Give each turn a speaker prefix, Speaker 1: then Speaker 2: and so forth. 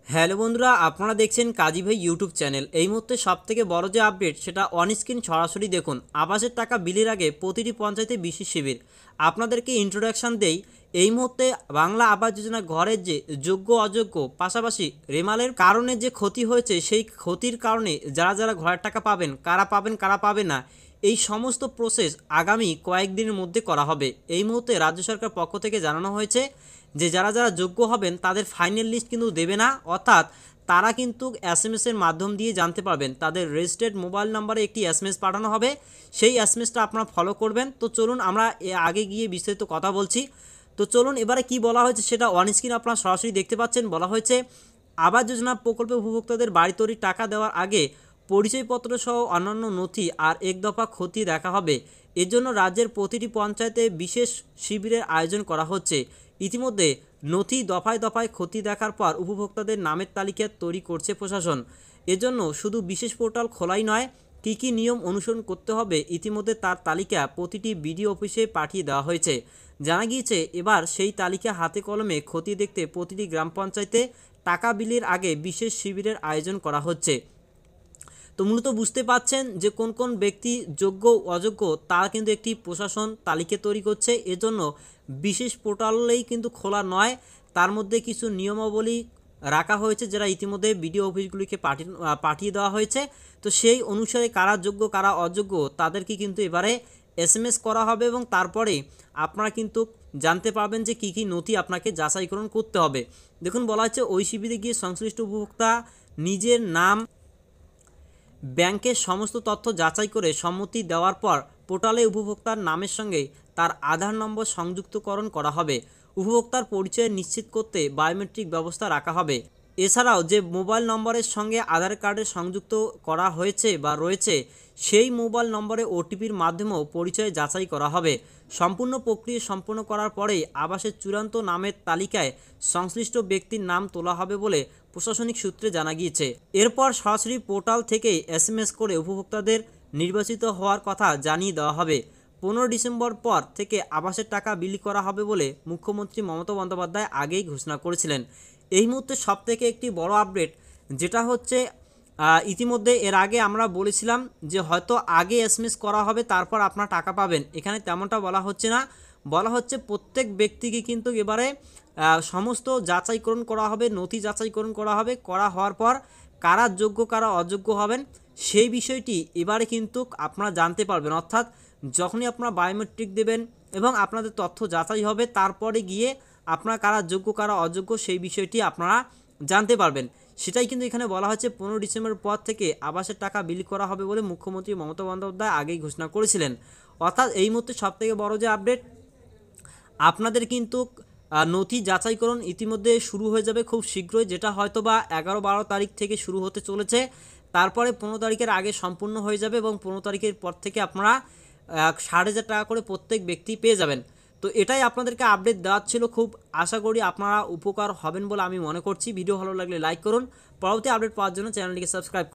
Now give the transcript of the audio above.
Speaker 1: Hello বন্ধুরা, আপনারা দেখছেন কাজী ভাই ইউটিউব চ্যানেল। এই মুহূর্তে সবথেকে বড় যে আপডেট সেটা অন স্ক্রিন সরাসরি দেখুন। আবাসের টাকা বিলির আগে প্রতিটি পঞ্চায়েতে বিশেষ শিবির। আপনাদেরকে ইন্ট্রোডাকশান দেই। এই মুহূর্তে বাংলা আবাস যোজনা ঘরের যে যোগ্য অযোগ্য, পাশাপাশি রেমালের কারণে যে ক্ষতি হয়েছে সেই ক্ষতির কারণে যারা যারা ঘরের টাকা পাবেন কারা পাবে না, এই সমস্ত প্রসেস আগামী কয়েকদিনের মধ্যে করা হবে। এই মুহূর্তে রাজ্য সরকার পক্ষ থেকে জানানো হয়েছে যে যারা যারা যোগ্য হবেন তাদের ফাইনাল লিস্ট কিন্তু দেবে না, অর্থাৎ তারা কিন্তু এসএমএসের মাধ্যম দিয়ে জানতে পারবেন। তাদের রেজিস্টার্ড মোবাইল নাম্বারে একটি এসএমএস পাঠানো হবে, সেই এসএমএসটা আপনারা ফলো করবেন। তো চলুন আমরা আগে গিয়ে বিস্তারিত কথা বলছি। তো চলুন এবারে কি বলা হয়েছে সেটা অন স্ক্রিন আপনারা সরাসরি দেখতে পাচ্ছেন। বলা হয়েছে আবাস যোজনা প্রকল্পে উপভোক্তাদের বাড়ি তৈরির টাকা দেওয়ার আগে পরিচয়পত্র সহ অন্যান্য নথি আর এক দফা খতিয়ে দেখা হবে। এজন্য রাজ্যের প্রতিটি পঞ্চায়েতে বিশেষ শিবিরের আয়োজন করা হচ্ছে। ইতিমধ্যে নথি দফায় দফায় খতিয়ে দেখার পর উপভোক্তাদের নামের তালিকা তৈরি করছে প্রশাসন। এজন্য শুধু বিশেষ পোর্টাল খোলাই নয়, কী কী নিয়ম অনুসরণ করতে হবে ইতিমধ্যে তার তালিকা প্রতিটি বিডিও অফিসে পাঠিয়ে দেওয়া হয়েছে। জানা গিয়েছে এবার সেই তালিকা হাতে কলমে খতিয়ে দেখতে প্রতিটি গ্রাম পঞ্চায়েতে টাকা বিলির আগে বিশেষ শিবিরের আয়োজন করা হচ্ছে। তো মূলত বুঝতে পাচ্ছেন যে কোন কোন ব্যক্তি যোগ্য অযোগ্য তারা কিন্তু একটি প্রশাসন তালিকা তৈরি করছে। এজন্য বিশেষ পোর্টালেই কিন্তু খোলা নয়, তার মধ্যে কিছু নিয়মাবলী রাখা হয়েছে যেটা ইতিমধ্যে বিডিও অফিসগুলিকে পাঠিয়ে দেওয়া হয়েছে। তো সেই অনুসারে কারা যোগ্য কারা অযোগ্য তাদেরকে কিন্তু এবারে এসএমএস করা হবে এবং তারপরে আপনারা কিন্তু জানতে পারবেন যে কী কী নথি আপনাকে যাচাইকরণ করতে হবে। দেখুন বলা হচ্ছে ওই শিবিরে গিয়ে সংশ্লিষ্ট উপভোক্তা নিজের নাম, ব্যাংকের সমস্ত তথ্য যাচাই করে সম্মতি দেওয়ার পর পোর্টালে উপভোক্তার নামের সঙ্গে তার আধার নম্বর সংযুক্তকরণ করা হবে। উপভোক্তার পরিচয় নিশ্চিত করতে বায়োমেট্রিক ব্যবস্থা রাখা হবে। এছাড়াও যে মোবাইল নম্বরের সঙ্গে আধার কার্ডের সংযুক্ত করা হয়েছে বা রয়েছে সেই মোবাইল নম্বরে ওটিপির মাধ্যমেও পরিচয় যাচাই করা হবে। সম্পূর্ণ প্রক্রিয়া সম্পন্ন করার পরেই আবাসের চূড়ান্ত নামের তালিকায় সংশ্লিষ্ট ব্যক্তির নাম তোলা হবে বলে প্রশাসনিক সূত্রে জানা গিয়েছে। এরপর সরাসরি পোর্টাল থেকেই এসএমএস করে উপভোক্তাদের নির্বাচিত হওয়ার কথা জানিয়ে দেওয়া হবে। 15 ডিসেম্বর পর থেকে আবাসের টাকা বিলি করা হবে বলে মুখ্যমন্ত্রী মমতা বন্দ্যোপাধ্যায় আগেই ঘোষণা করেছিলেন। এই মুহূর্তে সবথেকে একটি বড় আপডেট যেটা হচ্ছে ইতিমধ্যে এর আগে আমরা বলেছিলাম যে হয়তো আগে এসএমএস করা হবে তারপর আপনারা টাকা পাবেন। এখানে তেমনটা বলা হচ্ছে না, বলা হচ্ছে প্রত্যেক ব্যক্তিকে কিন্তু এবারে সমস্ত যাচাইকরণ করা হবে, নথি যাচাইকরণ করা হবে। করা হওয়ার পর কারা যোগ্য কারা অযোগ্য হবেন সেই বিষয়টি এবারে কিন্তু আপনারা জানতে পারবেন। অর্থাৎ যখনই আপনারা বায়োমেট্রিক দেবেন এবং আপনাদের তথ্য যাচাই হবে তারপরে গিয়ে আপনারা কারা যোগ্য কারা অযোগ্য সেই বিষয়টি আপনারা জানতে পারবেন। সেটাই কিন্তু এখানে বলা হচ্ছে 15 ডিসেম্বর পর থেকে আবাসের টাকা বিলি করা হবে বলে মুখ্যমন্ত্রী মমতা বন্দ্যোপাধ্যায় আগেই ঘোষণা করেছিলেন। অর্থাৎ এই মুহূর্তে সবথেকে বড় যে আপডেট, আপনাদের কিন্তু নথি যাচাইকরণ ইতিমধ্যে শুরু হয়ে যাবে খুব শীঘ্রই, যেটা হয়তো বা 11-12 তারিখ থেকে শুরু হতে চলেছে। তারপরে 15 তারিখের আগে সম্পূর্ণ হয়ে যাবে এবং 15 তারিখের পর থেকে আপনারা 7,500 টাকা করে প্রত্যেক ব্যক্তি পেয়ে যাবেন। তো এটাই আপনাদেরকে আপডেট দেওয়ার ছিল। খুব আশা করি আপনারা উপকার হবেন বলে আমি মনে করছি। ভিডিও ভালো লাগলে লাইক করুন। পরবর্তী আপডেট পাওয়ার জন্য চ্যানেলটিকে সাবস্ক্রাইব